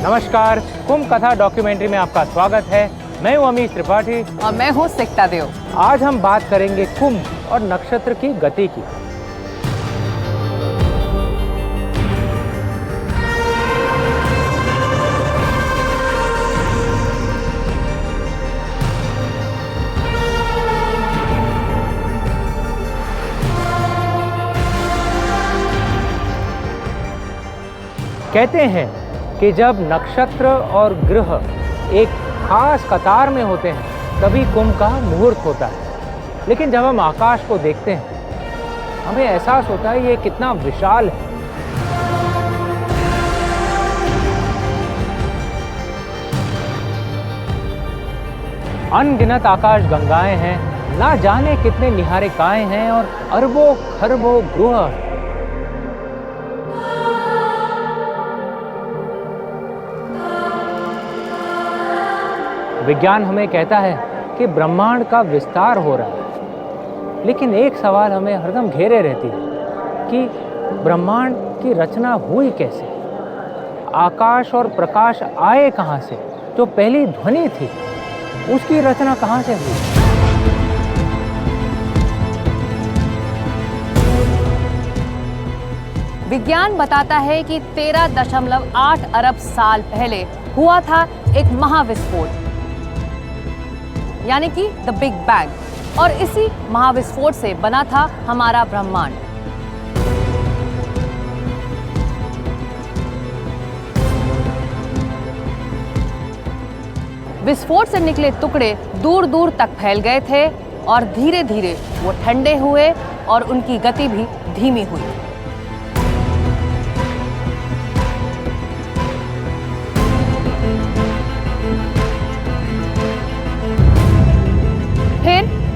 नमस्कार, कुंभ कथा डॉक्यूमेंट्री में आपका स्वागत है। मैं हूं अमीश त्रिपाठी और मैं हूं सिकता देव। आज हम बात करेंगे कुंभ और नक्षत्र की गति की। कहते हैं कि जब नक्षत्र और ग्रह एक खास कतार में होते हैं तभी कुंभ का मुहूर्त होता है। लेकिन जब हम आकाश को देखते हैं हमें एहसास होता है ये कितना विशाल है। अनगिनत आकाश गंगाएं हैं, ना जाने कितने निहारिकाएं हैं और अरबों खरबों ग्रह। विज्ञान हमें कहता है कि ब्रह्मांड का विस्तार हो रहा है, लेकिन एक सवाल हमें हरदम घेरे रहती है कि ब्रह्मांड की रचना हुई कैसे? आकाश और प्रकाश आए कहाँ से? जो पहली ध्वनि थी उसकी रचना कहाँ से हुई? विज्ञान बताता है कि 13.8 अरब साल पहले हुआ था एक महाविस्फोट, यानी कि द बिग बैंग, और इसी महाविस्फोट से बना था हमारा ब्रह्मांड। विस्फोट से निकले टुकड़े दूर दूर तक फैल गए थे और धीरे धीरे वो ठंडे हुए और उनकी गति भी धीमी हुई।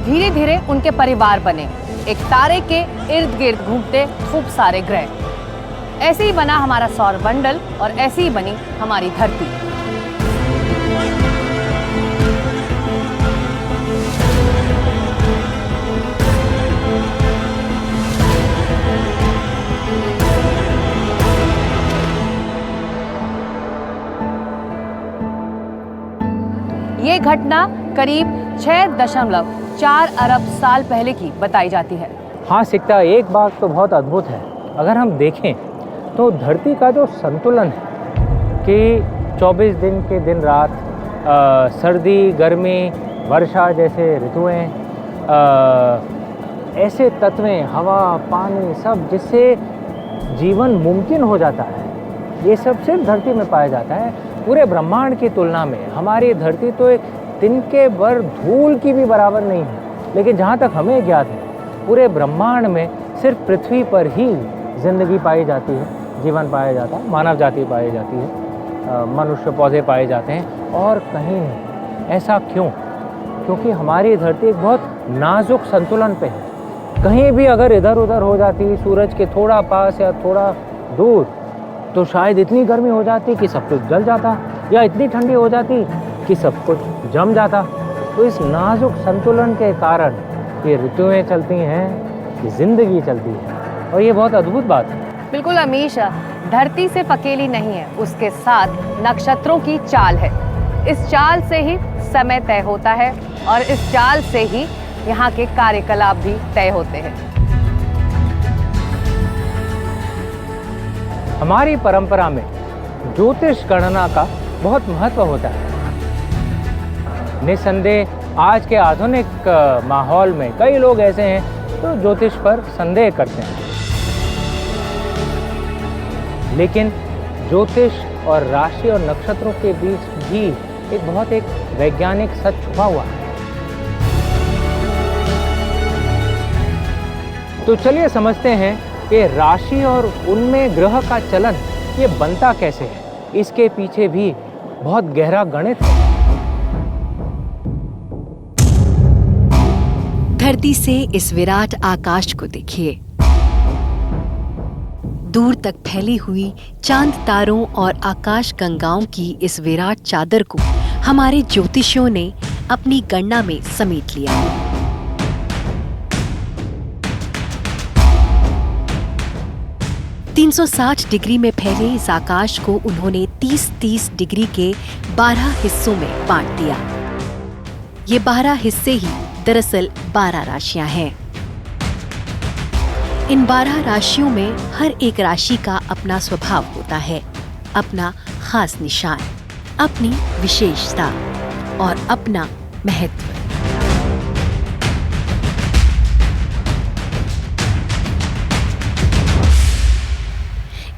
धीरे धीरे उनके परिवार बने, एक तारे के इर्द गिर्द घूमते खूब सारे ग्रह। ऐसे ही बना हमारा सौरमंडल और ऐसी ही बनी हमारी धरती। ये घटना करीब 6.4 अरब साल पहले की बताई जाती है। हाँ सिकता, एक बात तो बहुत अद्भुत है। अगर हम देखें तो धरती का जो संतुलन है कि 24 दिन के दिन रात, सर्दी गर्मी वर्षा जैसे ऋतुएं, ऐसे तत्वें, हवा पानी, सब जिससे जीवन मुमकिन हो जाता है, ये सब सिर्फ धरती में पाया जाता है। पूरे ब्रह्मांड की तुलना में हमारी धरती तो एक तिनके भर धूल की भी बराबर नहीं है। लेकिन जहाँ तक हमें ज्ञात है पूरे ब्रह्मांड में सिर्फ पृथ्वी पर ही जिंदगी पाई जाती है, जीवन पाया जाता है, मानव जाति पाई जाती है, मनुष्य पौधे पाए जाते हैं, और कहीं नहीं। ऐसा क्यों? क्योंकि हमारी धरती एक बहुत नाजुक संतुलन पे है। कहीं भी अगर इधर उधर हो जाती, सूरज के थोड़ा पास या थोड़ा दूर, तो शायद इतनी गर्मी हो जाती कि सब कुछ जल जाता, या इतनी ठंडी हो जाती कि सब कुछ जम जाता। तो इस नाजुक संतुलन के कारण ये ऋतुएं चलती हैं, ये जिंदगी चलती है, और ये बहुत अद्भुत बात है। बिल्कुल अमीश, धरती सिर्फ अकेली नहीं है, उसके साथ नक्षत्रों की चाल है। इस चाल से ही समय तय होता है और इस चाल से ही यहाँ के कार्यकलाप भी तय होते हैं। हमारी परंपरा में ज्योतिष गणना का बहुत महत्व होता है। निसंदेह आज के आधुनिक माहौल में कई लोग ऐसे हैं जो ज्योतिष पर संदेह करते हैं, लेकिन ज्योतिष और राशि और नक्षत्रों के बीच भी एक वैज्ञानिक सच छुपा हुआ है। तो चलिए समझते हैं कि राशि और उनमें ग्रह का चलन ये बनता कैसे है। इसके पीछे भी बहुत गहरा गणित है। धरती से इस विराट आकाश को देखिए। दूर तक फैली हुई चांद तारों और आकाश गंगाओं की इस विराट चादर को हमारे ज्योतिषियों ने अपनी गणना में समेट लिया है। 360 डिग्री में फैले इस आकाश को उन्होंने 30-30 डिग्री के 12 हिस्सों में बांट दिया। ये 12 हिस्से ही दरअसल 12 राशियां हैं। इन 12 राशियों में हर एक राशि का अपना स्वभाव होता है, अपना खास निशान, अपनी विशेषता और अपना महत्व।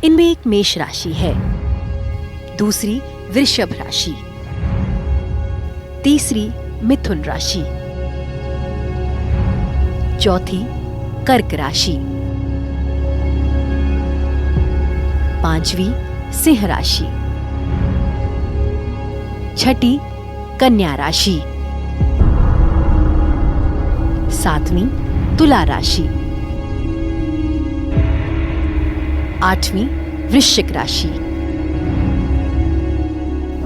इनमें एक मेष राशि है, दूसरी वृषभ राशि, तीसरी मिथुन राशि, चौथी कर्क राशि, पांचवी सिंह राशि, छठी कन्या राशि, सातवीं तुला राशि, आठवीं वृश्चिक राशि,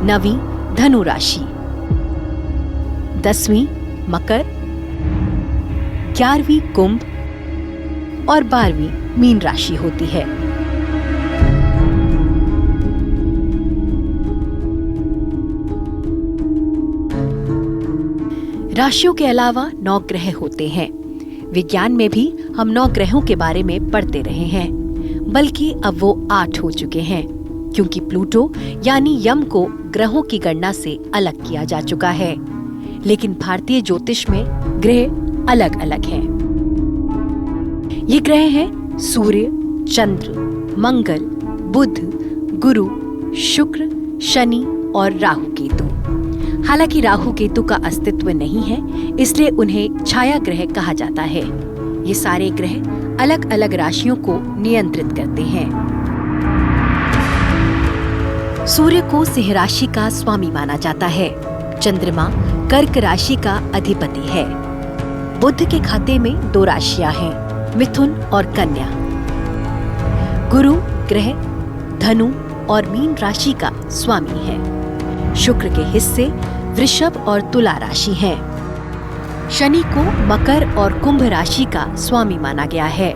नवीं धनु राशि, 10वीं मकर, 11वीं कुंभ और 12वीं मीन राशि होती है। राशियों के अलावा 9 ग्रह होते हैं। विज्ञान में भी हम 9 ग्रहों के बारे में पढ़ते रहे हैं, बल्कि अब वो 8 हो चुके हैं, क्योंकि प्लूटो यानी यम को ग्रहों की गणना से अलग किया जा चुका है। लेकिन भारतीय ज्योतिष में ग्रह अलग अलग हैं। ये ग्रह हैं सूर्य, चंद्र, मंगल, बुध, गुरु, शुक्र, शनि और राहु केतु। हालांकि राहु केतु का अस्तित्व नहीं है, इसलिए उन्हें छाया ग्रह कहा जाता है। ये सारे ग्रह अलग अलग राशियों को नियंत्रित करते हैं। सूर्य को सिंह राशि का स्वामी माना जाता है। चंद्रमा कर्क राशि का अधिपति है। बुध के खाते में 2 राशियां हैं, मिथुन और कन्या। गुरु ग्रह धनु और मीन राशि का स्वामी है। शुक्र के हिस्से वृषभ और तुला राशि हैं। शनि को मकर और कुंभ राशि का स्वामी माना गया है।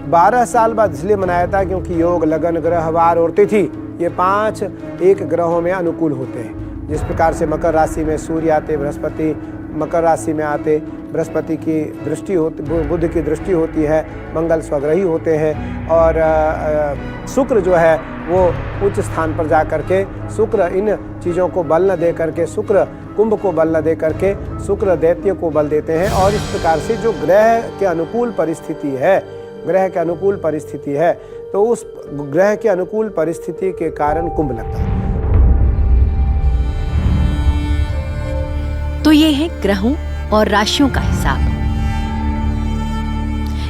12 साल बाद इसलिए मनाया था क्योंकि योग, लगन, ग्रह, वार और तिथि ये 5 एक ग्रहों में अनुकूल होते हैं। जिस प्रकार से मकर राशि में सूर्य आते, बृहस्पति मकर राशि में आते, बृहस्पति की दृष्टि होती, बुध की दृष्टि होती है, मंगल स्वग्रही होते हैं और शुक्र जो है वो उच्च स्थान पर जा करके शुक्र इन चीज़ों को बल न दे करके, शुक्र कुंभ को बल न दे करके शुक्र दैत्य को बल देते हैं। और इस प्रकार से जो ग्रह के अनुकूल परिस्थिति है, ग्रह के अनुकूल परिस्थिति है, तो उस ग्रह के अनुकूल परिस्थिति के कारण कुंभ लगता है। तो ये है ग्रहों और राशियों का हिसाब।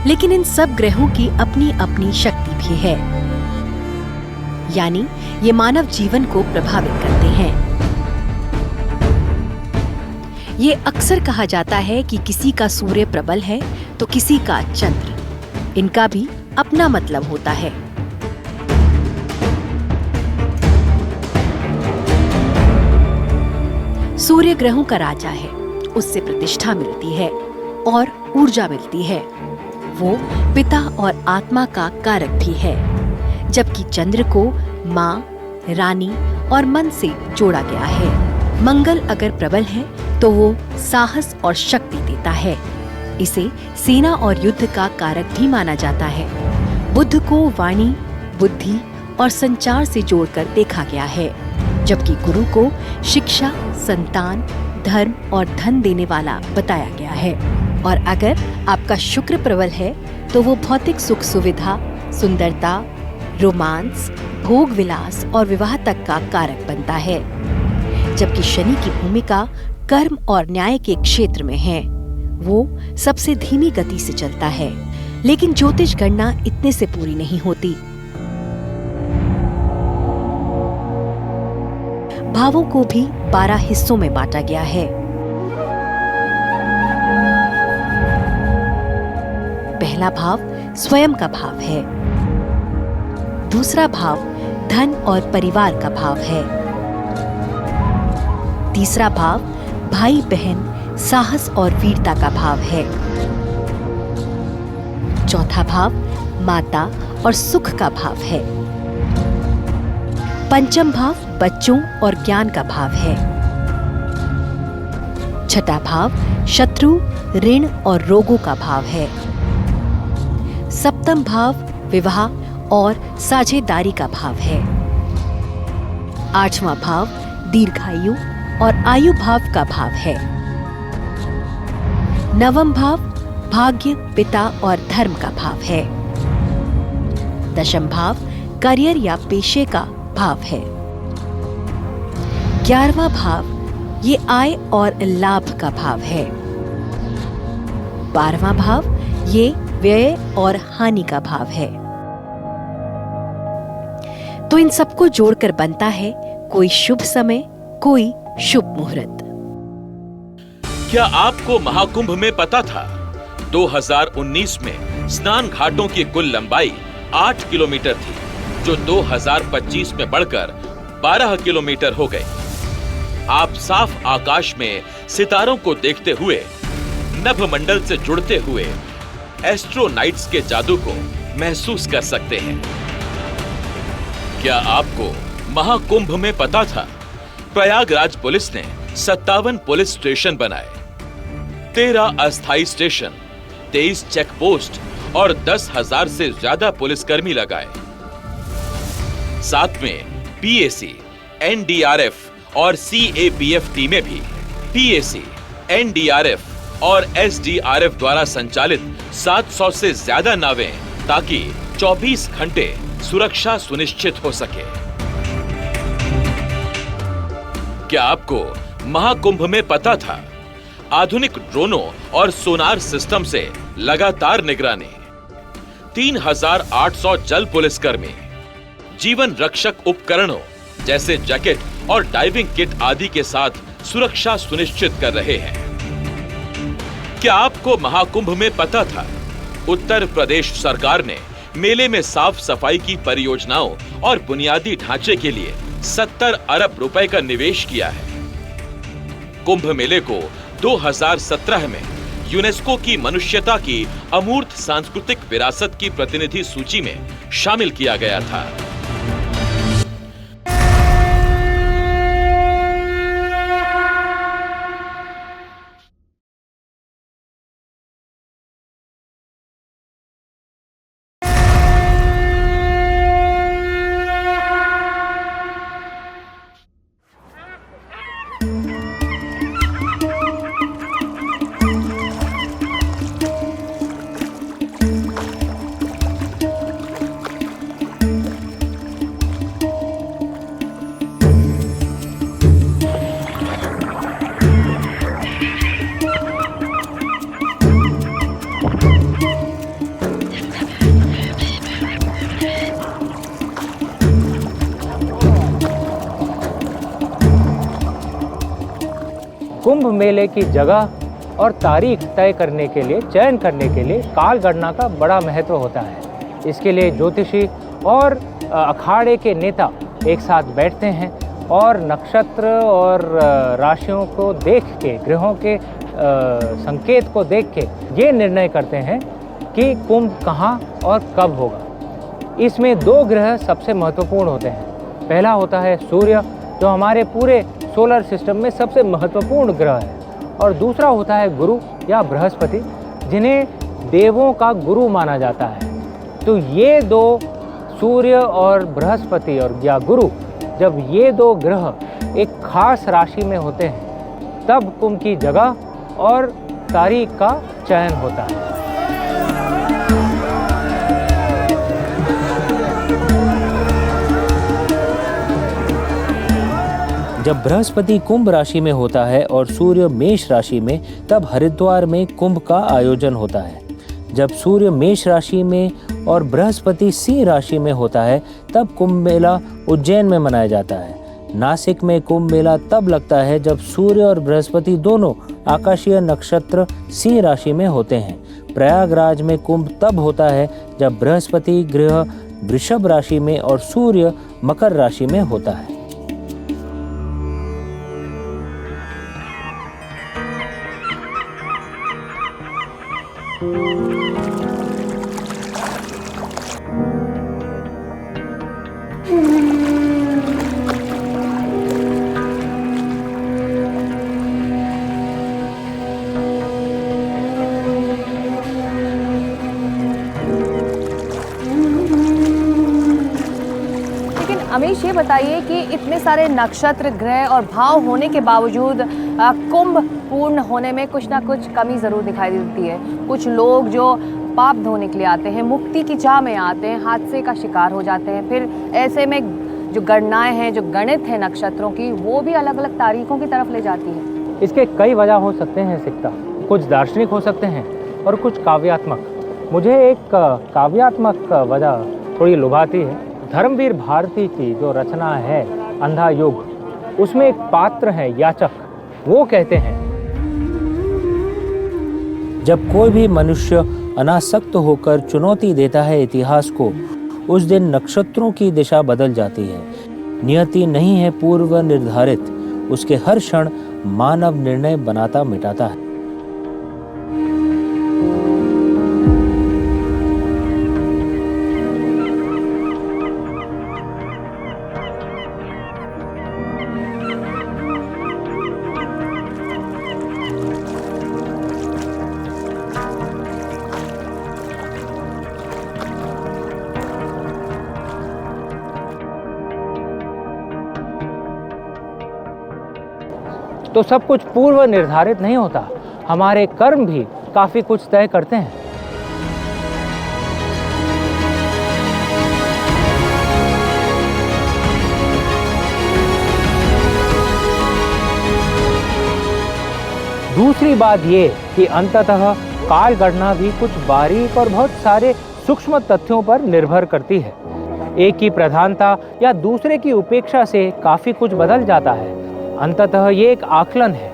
लेकिन इन सब ग्रहों की अपनी अपनी शक्ति भी है, यानी ये मानव जीवन को प्रभावित करते हैं। ये अक्सर कहा जाता है कि किसी का सूर्य प्रबल है तो किसी का चंद्र। इनका भी अपना मतलब होता है। सूर्य ग्रहों का राजा है, उससे प्रतिष्ठा मिलती है और ऊर्जा मिलती है। वो पिता और आत्मा का कारक भी है, जबकि चंद्र को माँ, रानी और मन से जोड़ा गया है। मंगल अगर प्रबल है तो वो साहस और शक्ति देता है। इसे सेना और युद्ध का कारक भी माना जाता है। बुध को वाणी, बुद्धि और संचार से जोड़कर देखा गया है, जबकि गुरु को शिक्षा, संतान, धर्म और धन देने वाला बताया गया है। और अगर आपका शुक्र प्रबल है तो वो भौतिक सुख सुविधा, सुंदरता, रोमांस, भोग विलास और विवाह तक का कारक बनता है। जबकि शनि की भूमिका कर्म और न्याय के क्षेत्र में है। वो सबसे धीमी गति से चलता है, लेकिन ज्योतिष गणना इतने से पूरी नहीं होती। भावों को भी 12 हिस्सों में बांटा गया है। पहला भाव स्वयं का भाव है। दूसरा भाव धन और परिवार का भाव है। तीसरा भाव भाई बहन, साहस और वीरता का भाव है। चौथा भाव माता और सुख का भाव है। पंचम भाव बच्चों और ज्ञान का भाव है। छठा भाव शत्रु, ऋण और रोगों का भाव है। सप्तम भाव विवाह और साझेदारी का भाव है। आठवां भाव दीर्घायु और आयु भाव का भाव है। नवम भाव भाग्य, पिता और धर्म का भाव है। दशम भाव करियर या पेशे का भाव है। 11वां भाव ये आय और लाभ का भाव है। 12वां भाव ये व्यय और हानि का भाव है। तो इन सबको जोड़कर बनता है कोई शुभ समय, कोई शुभ मुहूर्त। क्या आपको महाकुंभ में पता था 2019 में स्नान घाटों की कुल लंबाई 8 किलोमीटर थी, जो 2025 में बढ़कर 12 किलोमीटर हो गई। आप साफ आकाश में सितारों को देखते हुए, नभमंडल से जुड़ते हुए एस्ट्रोनाइट्स के जादू को महसूस कर सकते हैं। क्या आपको महाकुंभ में पता था प्रयागराज पुलिस ने 57 पुलिस स्टेशन बनाए, 13 अस्थायी स्टेशन, 23 चेक पोस्ट और 10,000 से ज्यादा पुलिसकर्मी लगाए। साथ में पीएसी, एनडीआरएफ और सीएपीएफ टीमें भी पीएसी, एनडीआरएफ और एसडीआरएफ द्वारा संचालित 700 से ज्यादा नावें, ताकि 24 घंटे सुरक्षा सुनिश्चित हो सके। क्या आपको महाकुंभ में पता था आधुनिक ड्रोनों और सोनार सिस्टम से लगातार निगरानी, 3,800 जल पुलिसकर्मी जीवन रक्षक उपकरणों जैसे जैकेट और डाइविंग किट आदि के साथ सुरक्षा सुनिश्चित कर रहे हैं। क्या आपको महाकुंभ में पता था उत्तर प्रदेश सरकार ने मेले में साफ सफाई की परियोजनाओं और बुनियादी ढांचे के लिए 70 अरब रुपए का निवेश किया है। कुंभ मेले को 2017 में यूनेस्को की मनुष्यता की अमूर्त सांस्कृतिक विरासत की प्रतिनिधि सूची में शामिल किया गया था। कुंभ मेले की जगह और तारीख तय करने के लिए, चयन करने के लिए काल गणना का बड़ा महत्व होता है। इसके लिए ज्योतिषी और अखाड़े के नेता एक साथ बैठते हैं और नक्षत्र और राशियों को देख के, ग्रहों के संकेत को देख के ये निर्णय करते हैं कि कुंभ कहाँ और कब होगा। इसमें 2 ग्रह सबसे महत्वपूर्ण होते हैं। पहला होता है सूर्य, जो हमारे पूरे सोलर सिस्टम में सबसे महत्वपूर्ण ग्रह है, और दूसरा होता है गुरु या बृहस्पति, जिन्हें देवों का गुरु माना जाता है। तो ये 2 सूर्य और बृहस्पति और या गुरु, जब ये 2 ग्रह एक खास राशि में होते हैं, तब कुंभ की जगह और तारीख का चयन होता है। जब बृहस्पति कुंभ राशि में होता है और सूर्य मेष राशि में, तब हरिद्वार में कुंभ का आयोजन होता है। जब सूर्य मेष राशि में और बृहस्पति सिंह राशि में होता है, तब कुंभ मेला उज्जैन में मनाया जाता है। नासिक में कुंभ मेला तब लगता है जब सूर्य और बृहस्पति दोनों आकाशीय नक्षत्र सिंह राशि में होते हैं। प्रयागराज में कुंभ तब होता है जब बृहस्पति ग्रह वृषभ राशि में और सूर्य मकर राशि में होता है। रमेश, ये बताइए कि इतने सारे नक्षत्र, ग्रह और भाव होने के बावजूद कुंभ पूर्ण होने में कुछ ना कुछ कमी ज़रूर दिखाई देती है। कुछ लोग जो पाप धोने के लिए आते हैं, मुक्ति की चाह में आते हैं, हादसे का शिकार हो जाते हैं। फिर ऐसे में जो गणनाएं हैं, जो गणित है नक्षत्रों की, वो भी अलग अलग तारीखों की तरफ ले जाती है। इसके कई वजह हो सकते हैं सिक्ता। कुछ दार्शनिक हो सकते हैं और कुछ काव्यात्मक। मुझे एक काव्यात्मक वजह थोड़ी लुभाती है। धर्मवीर भारती की जो रचना है अंधा युग, उसमें एक पात्र है याचक। वो कहते हैं, जब कोई भी मनुष्य अनासक्त होकर चुनौती देता है इतिहास को, उस दिन नक्षत्रों की दिशा बदल जाती है। नियति नहीं है पूर्व निर्धारित, उसके हर क्षण मानव निर्णय बनाता मिटाता है। तो सब कुछ पूर्व निर्धारित नहीं होता। हमारे कर्म भी काफी कुछ तय करते हैं। दूसरी बात ये कि अंततः काल गणना भी कुछ बारीक और बहुत सारे सूक्ष्म तथ्यों पर निर्भर करती है। एक की प्रधानता या दूसरे की उपेक्षा से काफी कुछ बदल जाता है। अंततः ये एक आकलन है।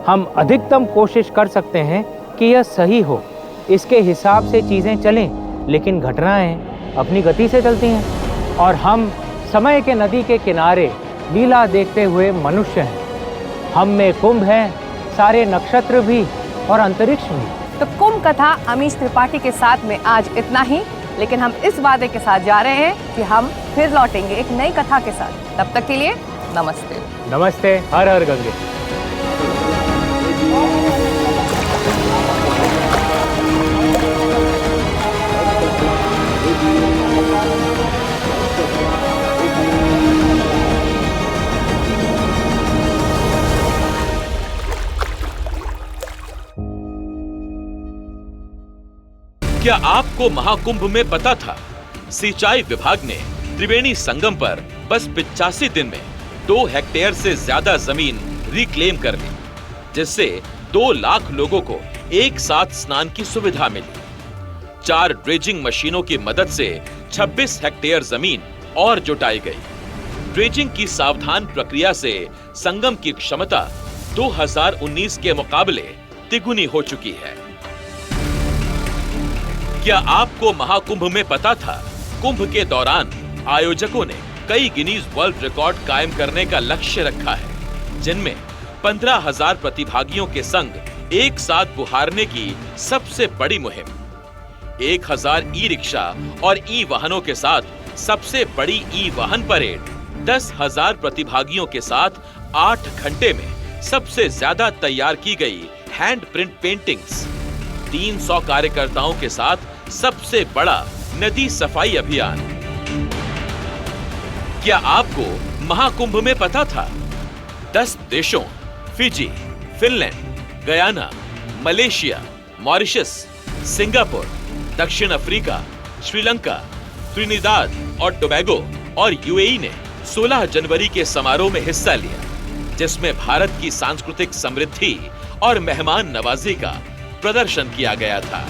हम अधिकतम कोशिश कर सकते हैं कि यह सही हो, इसके हिसाब से चीज़ें चलें, लेकिन घटनाएं अपनी गति से चलती हैं और हम समय के नदी के किनारे लीला देखते हुए मनुष्य हैं। हम में कुंभ है, सारे नक्षत्र भी और अंतरिक्ष भी। तो कुंभ कथा अमीश त्रिपाठी के साथ में आज इतना ही, लेकिन हम इस वादे के साथ जा रहे हैं कि हम फिर लौटेंगे एक नई कथा के साथ। तब तक के लिए नमस्ते। नमस्ते। हर हर गंगे। क्या आपको महाकुंभ में पता था? सिंचाई विभाग ने त्रिवेणी संगम पर बस 85 दिन में 2 हेक्टेयर से ज्यादा जमीन रिक्लेम कर ली, जिससे 2 लाख लोगों को एक साथ स्नान की सुविधा मिली। 4 ड्रेजिंग मशीनों की मदद से 26 हेक्टेयर जमीन और जुटाई गई। ड्रेजिंग की सावधान प्रक्रिया से संगम की क्षमता 2019 के मुकाबले तिगुनी हो चुकी है। क्या आपको महाकुंभ में पता था? कुंभ के दौरान आयोजकों ने कई गिनीज वर्ल्ड रिकॉर्ड कायम करने का लक्ष्य रखा है, जिनमें 15,000 प्रतिभागियों के संग एक साथ बुहारने की सबसे बड़ी मुहिम, 1,000 ई रिक्शा और ई वाहनों के साथ सबसे बड़ी ई वाहन परेड, 10,000 प्रतिभागियों के साथ 8 घंटे में सबसे ज्यादा तैयार की गई हैंड प्रिंट पेंटिंग्स, 300 कार्यकर्ताओं के साथ सबसे बड़ा नदी सफाई अभियान। क्या आपको महाकुंभ में पता था? 10 देशों Fiji, Finland, Guyana, Malaysia, Mauritius, Singapore, दक्षिण अफ्रीका, श्रीलंका, त्रिनिदाद और टोबैगो और यूएई ने 16 जनवरी के समारोह में हिस्सा लिया, जिसमें भारत की सांस्कृतिक समृद्धि और मेहमान नवाजी का प्रदर्शन किया गया था।